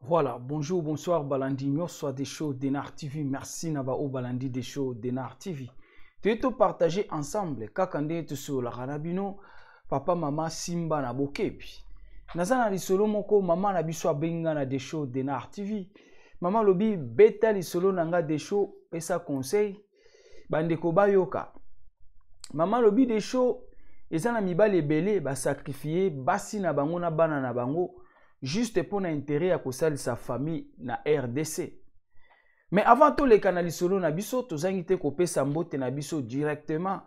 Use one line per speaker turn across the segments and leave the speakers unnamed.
Voilà, bonjour, bonsoir, Balandi, soit des shows d'Enar TV. Merci Nabao Balandi des shows d'Enar TV. Tu es partagé ensemble, kakande te sur la ranabino, papa, maman, Simba na bokepi. Nazana li solo moko, maman na biswa benga na des shows d'Enar TV. Maman lobi beta li solo nanga des shows, pesa conseil, bandeko bayoka. Maman lobi des shows, ezana mibale belé, ba sacrifier, basi na bango na bana na bango. Juste pour l'intérêt à cause sa famille na RDC. Mais avant tout les canaux solo na biso, tous invité kopé sambote na biso directement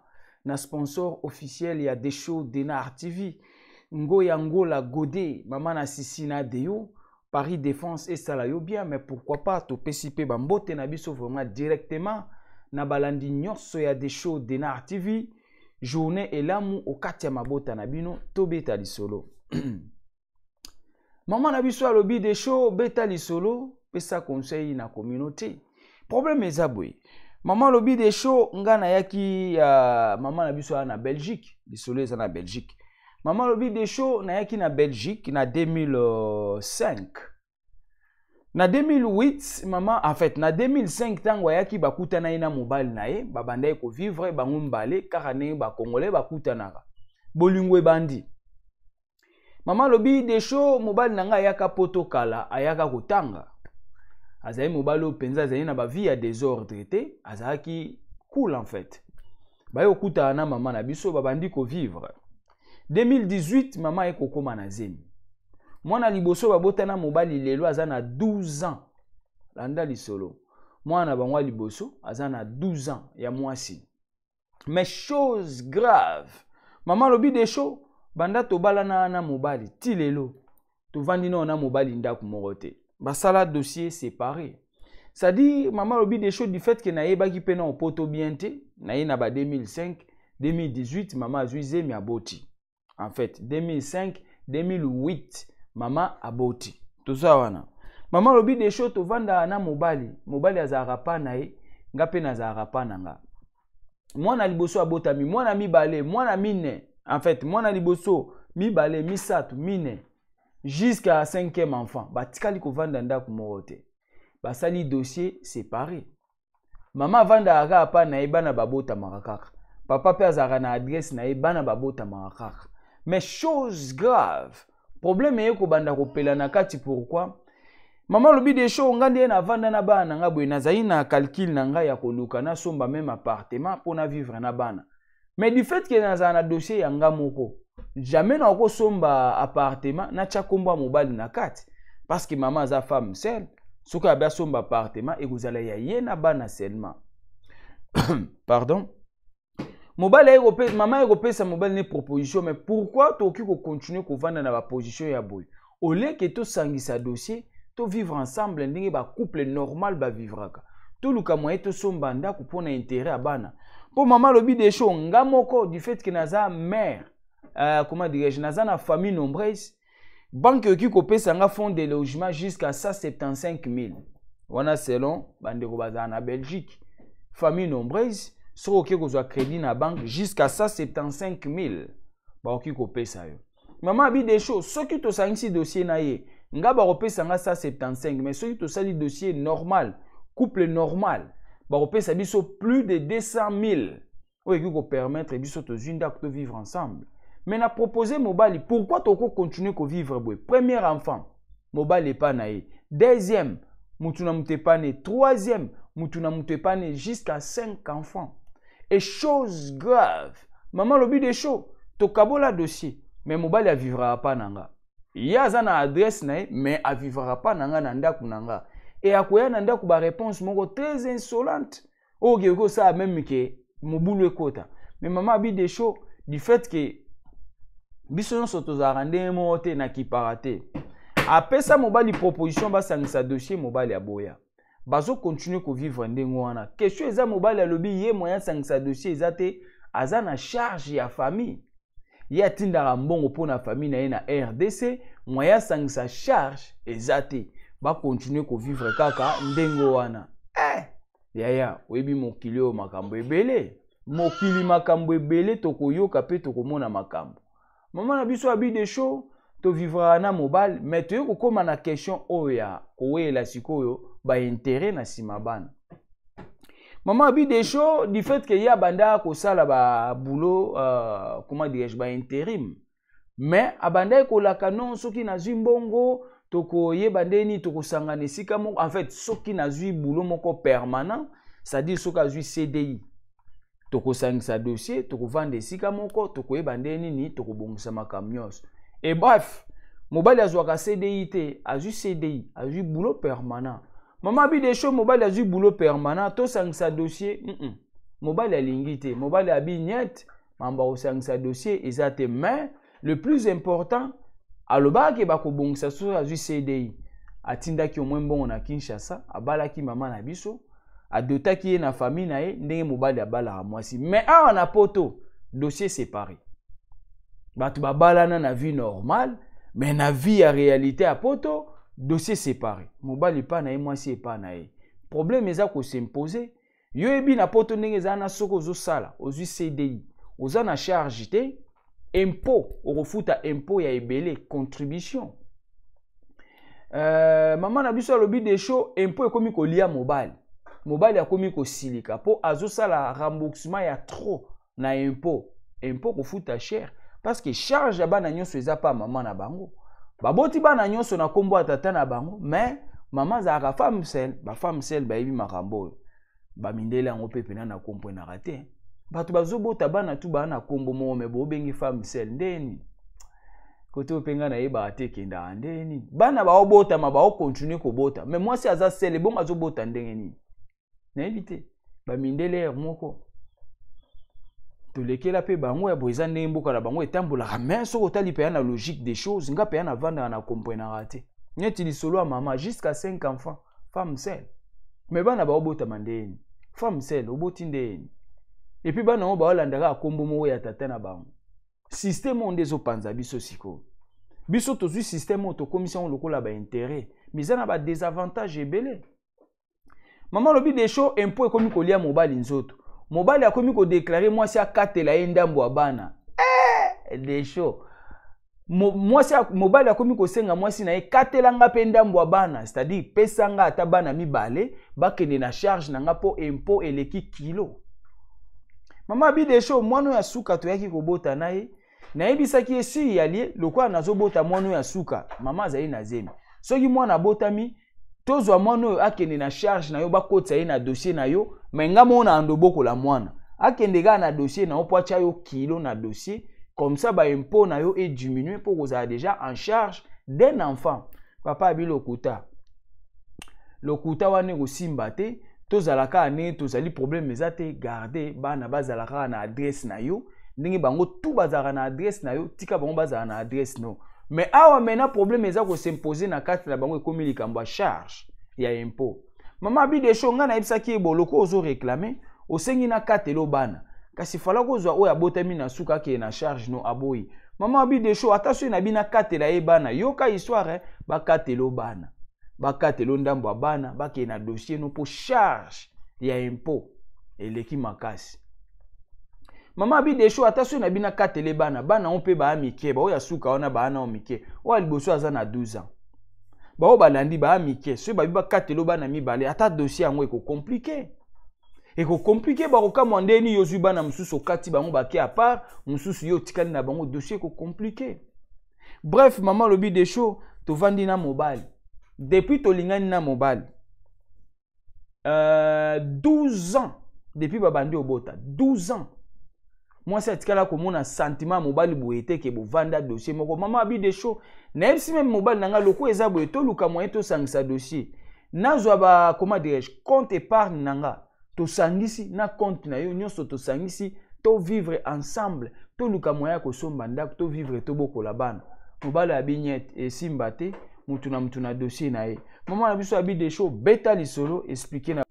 na sponsor officiel ya des shows d'Enar TV. Ngo Yangola Godé, maman na Sisina Deo, Paris Défense et Salayo bien, mais pourquoi pas to PCP bambote na biso vraiment directement na balandi nyonso ya des shows d'Enar TV. Journée et l'amour au katia mabota na bino to beta li solo. Maman na biso alobi des shows beta li solo pesa conseil na communauté. Problème ezabwe. Maman lobi des shows ngana yaki maman na biso na Belgique, li solo eza na Belgique. Maman lobi des shows na yaki na Belgique na 2005. Na 2008 maman en fait na 2005 tango yaki bakuta na ina mobile na ye babanda ko vivre bango mbale kaka ne ba congolais bakuta naka. Bolingwe bandi. Maman lobi des shows mobile nanga ayaka poto kala ayaka kotanga. Azayi mobile openza azayi na ba vie ya désordre te, azaki cool en fait. Bayo kuta na maman na biso babandi ko vivre. 2018 maman eko koma na zemi. Mwana liboso babota na mobile lelo azana 12 ans. Landa lisolo. Mwana bangwa liboso azana 12 ans ya mwasi. Mais chose grave. Maman lobi des shows banda tobala na mobali ti lelo tovandi na mobali ndaku morote basala dossier séparé. Ça dit maman lobi des choses du fait que na yebaki pe na poto bienté na ye na ba 2005 2018 maman azuize mi aboti. En fait 2005 2008 maman aboti. Tout ça wana. Maman lobi des choses tovanda na mobali azara pa na ye ngape na azara pa nanga. Mwana liboso abotami mwana mibale mwana mine. En fait, moi na liboso mi balé mi satu mine jusqu'à 5e enfant. Ba tikali ko vanda ndaku morote. Ba sali dossier séparé. Maman vanda aga pa na ebana babota marakaka. Papa pe azara na adresse na ebana babota marakaka. Mais chose grave. Problème est ko banda ko pela na kati pourquoi? Maman lobi des shows ngande na vanda na bana nga boy na zaina calcul na nga ya koluka na somba même appartement pour na vivre na bana. Mais du fait que dans un dossier yanga moko, jamais na ko somba appartement na chakomba mobile na kati parce que maman za femme seule, soka ba somba appartement et vous allez y na bana seulement. Pardon. Mobile européen, maman européen sa mobile ne proposition mais pourquoi to ki ko continuer ko vendre na ba position ya boy. Au lieu que to sangisa dossier, to vivre ensemble ndenge ba couple normal ba vivraka. To luka moyen to somba ndako pona intérêt à bana. Pour maman lobi des shows ngamoko du fait que naza mère comment dirais-je naza na famille nombreuse banque qui kopé sanga fonds de logement jusqu'à 175 000 wana selon bandeko baza na Belgique famille nombreuse soko ki kozwa crédit na banque jusqu'à 175 000 ba ki kopé ça yo maman abi des shows soki to sangisi dossier na ye ngaba kopé sanga 175 mais soki to sali dossier normal couple normal ba kopesa biso plus de 200 000 oyo ki ko permettre biso to zinda ko vivre ensemble. Mais na proposer mobali pourquoi to ko continuer ko vivre boy. Premier enfant mobali pas na ye. Deuxième mutuna mutepane. Troisième mutuna mutepane jusqu'à 5 enfants. Et chose grave, maman lobi des choses to kabola dossier mais mobali a vivra pas nanga. Ya za na adresse na ye mais a vivra pas nanga na ndaku nanga. Et à quoi nanda kuba réponse moko très insolente. Oh geko ça même que moboulou kota. Mais maman a dit des choses du fait que biso nyonso tozalaka ndenge moko te na kipara te. Apesa mobali proposition basangisa dossier mobali aboya. Bazo continuer kovivre ndenge wana. Question eza mobali alobi ye moyen sangisa dossier eza te aza na charge ya famille. Ye atindaka mbongo mpona famille na ye na RDC moyen sangisa charge eza te. Ba continuer kovivre kaka ndenge wana. Yaya, oyebi mokili o makambo ebele. Mokili makambo ebele tokoyoka pe tokomona makambo. Maman na biso abi de show to vivra na mobile mais to yoko koma na question oya kowela sikoyo ba intérêt na sima bana. Maman abi de show du fait que ya banda ko sala ba boulot comment dirais-je ba intérim mais abanda ko la canon soki na zimbongo toko yeba ndeni toko sangana esika moko en fait soki na zui boulot moko permanent c'est-à-dire soki azui CDI toko sangisa dossier toko vendre esika moko toko yeba ndeni ni toko bongisa makambo nyonso. Et bref, mobile azwaka CDI te, azui CDI, azui boulot permanent. Maman bi de show mobile azui boulot permanent, to sangisa dossier, mobile alingi te, mobile abi net, mamba o sangisa dossier ezate mais le plus important aloba ke bako bongisa so azui CDI. Atindaki au moins bon na Kinshasa, abalaki maman na biso, adotaki ye na famille na ye, ndenge mobile abala mwasi. Mais awa na poto, dossier séparé. Batu babalana na vie normale, mais na vie à réalité à poto, dossier séparé. Mobali pa na ye mwasi pa na ye. Problème eza ko s'imposer. Yo ebi na poto ndenge za na soko zo sala, ozui CDI, oza na charge te, impôt, okofuta impôt ya ebele, contribution. Maman na biso alobi de show, impôt ekomi ko lia mobile. Mobile akomi ko silika po azo sala remboursement ya trop na impôt. Impôt kofuta cher. Parce que charge ya bana nyonso eza pa maman na bango. Baboti bana nyonso na kombo atata na bango, mais maman zaka femme seule, ba femme seule ba yebi makambo. Ba mindele yango pe pena na kombo na raté. Batu bazobota bana tu bana kombo mo me bo bengi femme seule ndeni. Kote openga na yeba ate kenda ndeni. Bana ba obota ma ba o continuer ko bota. Mais moi si aza seule bon azobota ndenge ni. Na éviter. Ba mindele moko. Tolekela pe bango ya boza ndenge mboka na bango etambola mais soko tali pe na logique des choses nga pe na vendre na comprendre raté neti li solo maman jusqu'à 5 enfants femme seule mais bana ba obota mandeni femme seule oboti ndeni et puis bana ba olandaka kombo mo ya tata na bango système on des opanza biso siko biso tozui système to commission lokola ba intérêt mais na ba désavantage ebele maman lobi des choses impôt ekomi kolia mobali nzoto. Mobali akomi ko déclarer moi si akatela ye ndambo ya bana. Des shows. Moi si mobali akomi ko senga moi si na ye katela nga pe ndambo ya bana, c'est-à-dire pesa nga ata bana mibale, bakende na charge na nga po impôt eleki kilo. Mama bi des shows mwana ya suka to yaki ko bota na ye. Na yebisaki esi yalie lokwa nazo bota mwana ya suka. Mama azali na zemi. Soki mwana botami tozwa mwana oyo akende na charge na yo bakotisa ye na dossier na yo mais nga mona andoboko la mwana akende ga na dossier na yo po atia yo kilo na dossier comme ça ba impôt na yo est diminué pour vous avez déjà en charge d'un enfant. Papa abi lokuta wane ko simba te tozalaka ane tozali problème ezate garder bana bazalaka na adresse na yo ndenge bango tout bazalaka na adresse na yo tika bango bazalaka na adresse no. Mais awa mena problème eza ko s'imposer na kati na bango ekomi likambo charge ya impôt. Maman bi de show nga na yebisaki eboloko ozo réclamer osengi na katelo bana kasi fala kozwa oya botami na suka ke na charge no aboyi. Maman bi de show attention na bina katela ye bana yoka histoire ba katelo bana ba katelo ndambo bana ba ke na dossier no po charge ya impôt eleki makasi. Maman bi de show attention na bina katele bana bana on pe ba amike ba oya suka ona ba na omike o liboso aza na 12 ans ba o balandi ba amike so ba bi ba katelo bana mibale ata dossier yango eko compliqué ba ko kama ndeni yozu bana mususu kati bango ba ki à part mususu yo tikali na bango dossier eko compliqué. Bref maman lobi de show to vandi na mobile depuis to lingani na mobile 12 ans depuis ba bandi obota 12 ans. Moi c'est tikala komona sentiment mobile boyete ke bo vanda dossier moko maman abi de show na si même mobile nanga loko eza boye to luka moyen to sangisa dossier nazwa ba comment dirais-je compte épargne nanga to sangisi na compte na yo nyonso to sangisi to vivre ensemble to luka moya ko somba ndako to vivre to bokola bana mobali abinyet esimba te mutu na dossier na ye maman na biso abi des choses beta lisolo expliquer na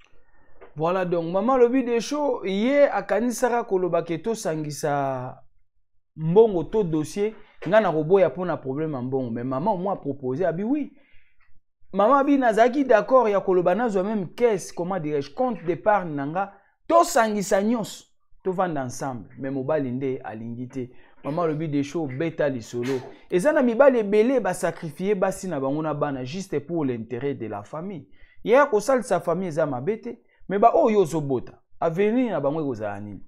voilà donc maman lobi des choses ye akanisaka koloba ke to sangisa mbongo to dossier nga na roboya pona problème mbongo mais maman au moins proposé abi oui maman abi nazaki d'accord ya koloba nazo même caisse comment dirais-je compte d'épargne nanga to sangisa nyos to vendre ensemble mais mobali nde alingi te maman lobi des choses beta lisolo eza na mibali ebele ba sacrifier basi na bango na bana juste pour l'intérêt de la famille ya ko salisa famille eza mabete mais ba oyo zobota avenir na bango ekozala nini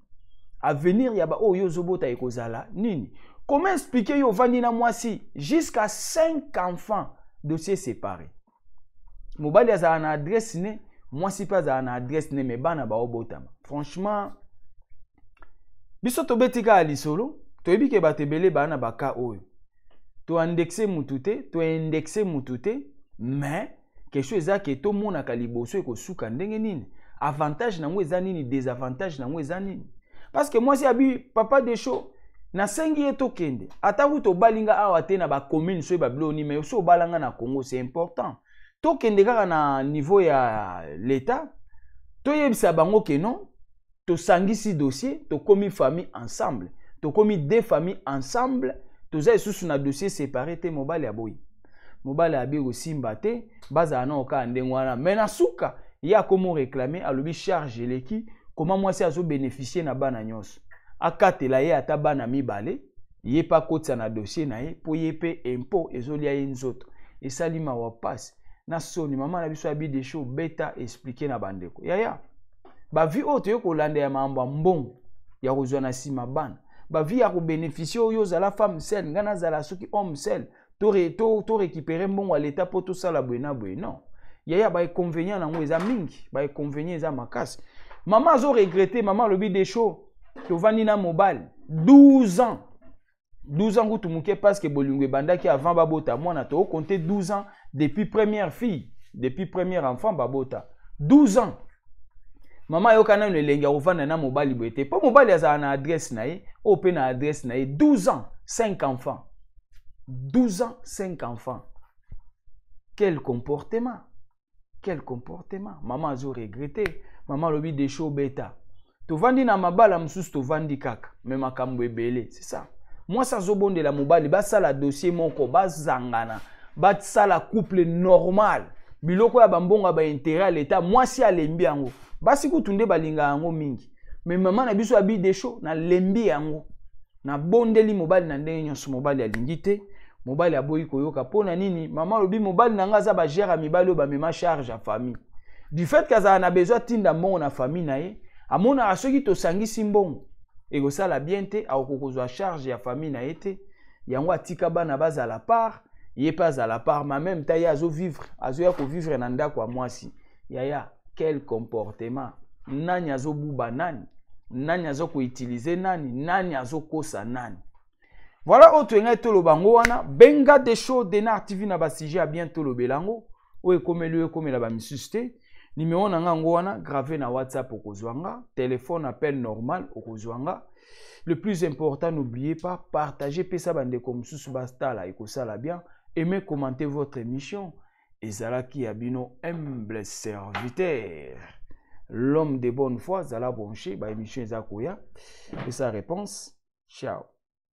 avenir ya ba oyo zobota ekozala nini comment expliquer yo vandi na mwasi jusqu'à 5 enfants dossier séparé mobali azala na adresse ne mwasi pa azala na adresse ne mais bana ba obotama franchement biso tobetika ya lisolo toyebi ke bato ebele bana baka oyo to indexe mutu te mais quelque chose eza ke tomonaka liboso ekosuka ndenge nini avantage nango eza nini désavantage nango eza nini parce que mwasi abi papa de show nasengi ye tokende ataku tobalinga awa te na bacommune so babilo ni mais so obalanga na Congo c'est important tokende kaka na niveau ya l'état toyebisa bango ke non tosangisi dossier tokomi famille ensemble tokomi deux familles ensemble toza isusu na dossier séparé te mobali aboyi mobali abi kosimba te bazala na oka ndenge wana mais na suka ye akomo réclamer alobi charge eleki comment mwasi azo bénéficier na bana nyonso akatela ye ata bana mibale ye pa kotisa na dossier na ye po ye pe impôt ezolia ye nzoto esali mawa pasi na soni mama na biso abi des choses beta expliquer na bandeko yaya bavi oyo toye kolanda ya mambo mbongo ya kozwa na nsima bana bavi ya kobénéficier oyo ozala femme seule nga nazala soki homme seul to récupérer mbongo ya l'état po tosala boye na boye non yaya bainconvénient nango eza mingi bainconvénient eza makasi mama azo regretter mama alobi des choses tovandi na mobali 12 ans kutu muke parce que bolingo ebandaki avant babota mwana to compter 12 ans depuis première fille depuis premier enfant babota 12 ans mama yoka na elenge ya kovanda na mobali boye te po mobali azala na adresse na ye o pe na adresse na ye 12 ans 5 enfants 12 ans 5 enfants quel comportement mama azo regretter mama lobi des choses beta tovandi na mabala mususu tovandi kaka me makambo ebele c'est ça moi ça zobondela mobali basala dossier moko bazangana basala couple normal biloko ya bambonga ba intérêt à l'état mwasi alembi yango basi kutunde balinga yango mingi mais mama na biso abi des choses na lembi yango na bondeli mobali na ndenge nyonso mobali alingi te mobali aboyi koyoka pona nini mama lobi mobali nanga za ba gère mibali ba mema charge à famille du fait qu'azala na besoin tinda mbongo na famille na ye amona asoki tosangisi mbongo ekosala bien te akokozwa charge ya famille na ye te yango atika bana bazala part ye pas à la part ma même taille azo ya ko vivre na ndako ya mwasi yaya quel comportement nani azo buba nani azo ko utiliser nani azo kosa nani voilà autre ngai tolo bango wana benga des choses de na TV na ba sujet à bientôt lo belango o ekomela ba misuste numéro na ngo wana gravé na WhatsApp okozwanga téléphone appel normal okozwanga le plus important n'oubliez pas partager pesa bande comme sous bastala ekosala bien aimez commenter votre émission ezalaki abino humble serviteur l'homme de bonne foi zala branché ba émission ezakoya et sa réponse ciao.